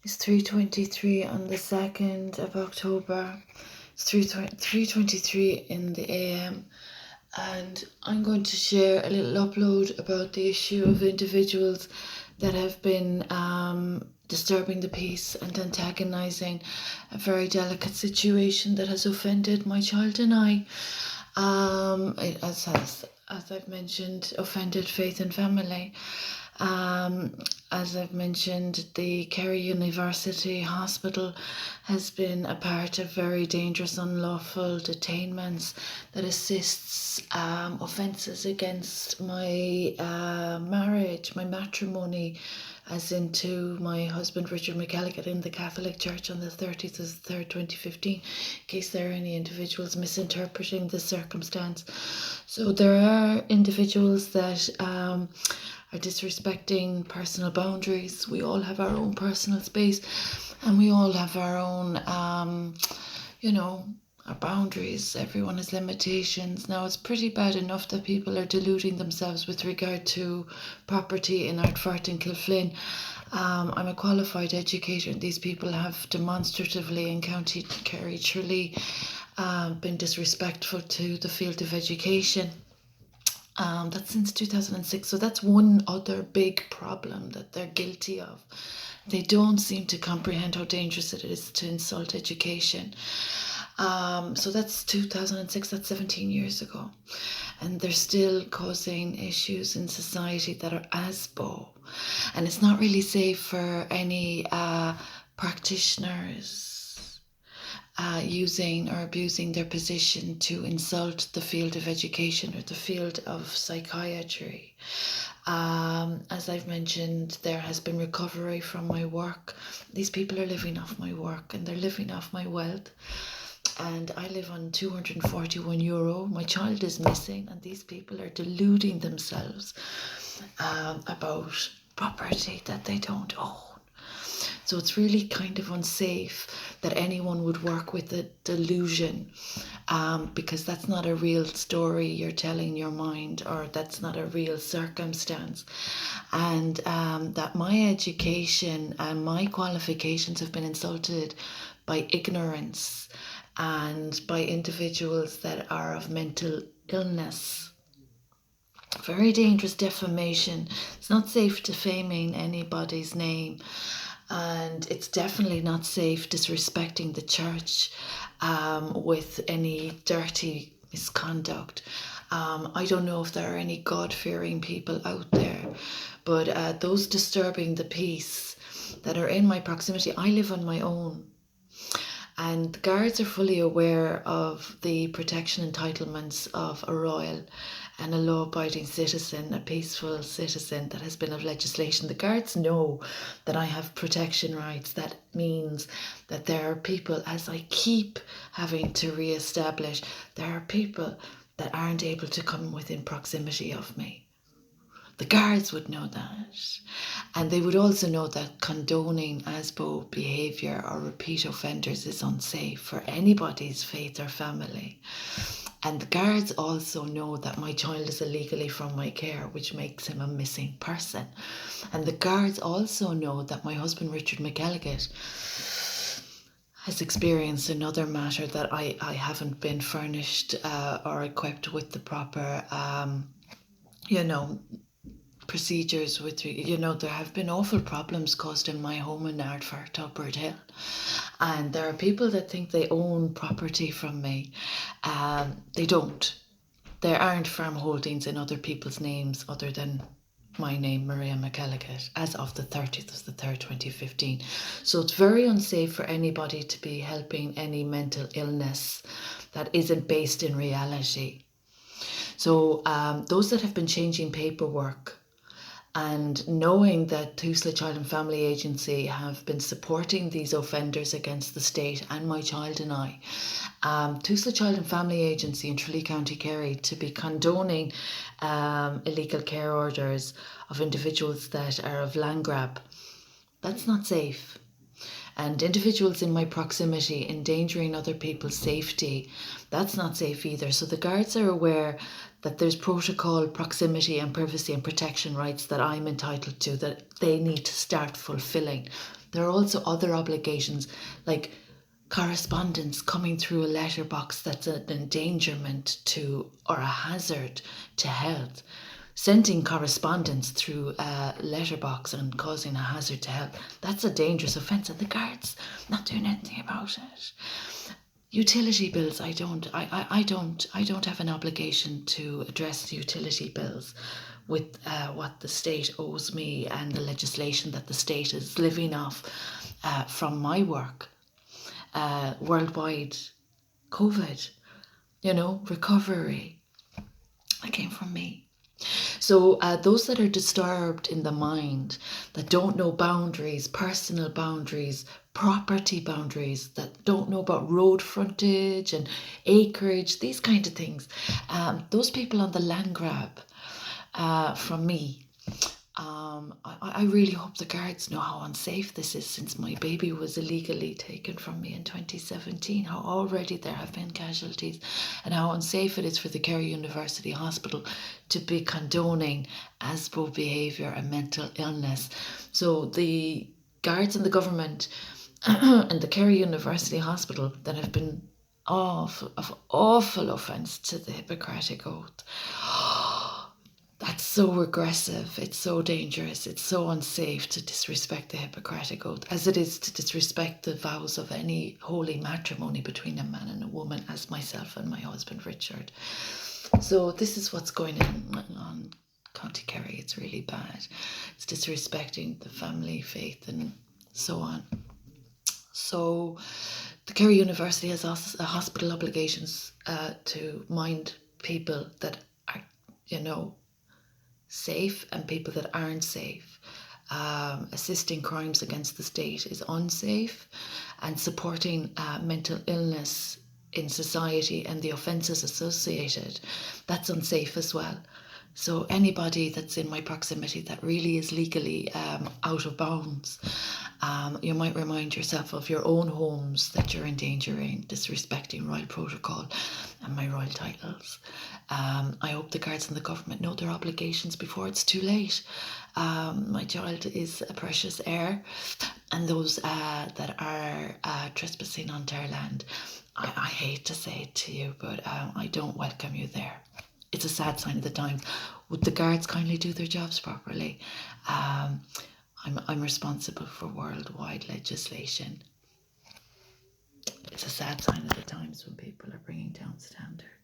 It's 3:23 on the 2nd of October. It's 3:23 in the AM, and I'm going to share a little upload about the issue of individuals that have been disturbing the peace and antagonising a very delicate situation that has offended my child and I. It as I've mentioned, offended faith and family. As I've mentioned, the Kerry University Hospital has been a part of very dangerous unlawful detainments that assists offences against my marriage, my matrimony, as into my husband Richard McElligott in the Catholic Church on the 30th of the 3rd, 2015, in case there are any individuals misinterpreting the circumstance. So there are individuals that are disrespecting personal boundaries. We all have our own personal space, and we all have our own, our boundaries. Everyone has limitations. Now, it's pretty bad enough that people are deluding themselves with regard to property in Ardfort and Kilflynn. I'm a qualified educator, and these people have demonstratively in County Kerry, Tralee, been disrespectful to the field of education. That's since 2006. So that's one other big problem that they're guilty of. They don't seem to comprehend how dangerous it is to insult education. So that's 2006, that's 17 years ago. And they're still causing issues in society that are ASBO. And it's not really safe for any practitioners using or abusing their position to insult the field of education or the field of psychiatry. As I've mentioned, there has been recovery from my work. These people are living off my work and they're living off my wealth. And I live on €241. My child is missing, and these people are deluding themselves about property that they don't own. So it's really kind of unsafe that anyone would work with a delusion, because that's not a real story you're telling your mind, or that's not a real circumstance. And that my education and my qualifications have been insulted by ignorance and by individuals that are of mental illness. Very dangerous defamation. It's not safe defaming anybody's name. And it's definitely not safe disrespecting the church with any dirty misconduct. I don't know if there are any God-fearing people out there, but those disturbing the peace that are in my proximity, I live on my own. And the guards are fully aware of the protection entitlements of a royal and a law-abiding citizen, a peaceful citizen that has been of legislation. The guards know that I have protection rights. That means that there are people, as I keep having to re-establish, there are people that aren't able to come within proximity of me. The guards would know that. And they would also know that condoning ASBO behaviour or repeat offenders is unsafe for anybody's faith or family. And the guards also know that my child is illegally from my care, which makes him a missing person. And the guards also know that my husband, Richard McElligott, has experienced another matter that I haven't been furnished or equipped with the proper, procedures with, there have been awful problems caused in my home in Ardfort, Upward Hill. And there are people that think they own property from me. They don't. There aren't farm holdings in other people's names other than my name, Maria McElligott, as of the 30th of the 3rd, 2015. So it's very unsafe for anybody to be helping any mental illness that isn't based in reality. So those that have been changing paperwork, and knowing that Tusla Child and Family Agency have been supporting these offenders against the state and my child and I, Tusla Child and Family Agency in Tralee, County Kerry, to be condoning illegal care orders of individuals that are of land grab, that's not safe. And individuals in my proximity endangering other people's safety, that's not safe either. So the guards are aware that there's protocol, proximity and privacy and protection rights that I'm entitled to, that they need to start fulfilling. There are also other obligations, like correspondence coming through a letterbox that's an endangerment to or a hazard to health. Sending correspondence through a letterbox and causing a hazard to health, that's a dangerous offence, and the guards not doing anything about it. Utility bills, I don't have an obligation to address the utility bills with what the state owes me and the legislation that the state is living off from my work. Worldwide COVID, recovery, that came from me. So those that are disturbed in the mind, that don't know boundaries, personal boundaries, property boundaries, that don't know about road frontage and acreage, these kind of things, those people on the land grab from me, I really hope the guards know how unsafe this is, since my baby was illegally taken from me in 2017, how already there have been casualties, and how unsafe it is for the Kerry University Hospital to be condoning ASBO behaviour and mental illness. So the guards and the government and the Kerry University Hospital that have been of awful offence to the Hippocratic Oath. That's so regressive, it's so dangerous, it's so unsafe to disrespect the Hippocratic Oath, as it is to disrespect the vows of any holy matrimony between a man and a woman, as myself and my husband Richard. So this is what's going on County Kerry. It's really bad. It's disrespecting the family, faith, and so on. So the Kerry University has hospital obligations to mind people that are, safe and people that aren't safe. Assisting crimes against the state is unsafe, and supporting mental illness in society and the offences associated, that's unsafe as well. So anybody that's in my proximity that really is legally out of bounds, you might remind yourself of your own homes that you're endangering, disrespecting royal protocol and my royal titles. I hope the guards and the government know their obligations before it's too late. My child is a precious heir, and those that are trespassing onto our land, I hate to say it to you, but I don't welcome you there. It's a sad sign of the times. Would the guards kindly do their jobs properly? I'm responsible for worldwide legislation. It's a sad sign of the times when people are bringing down standards.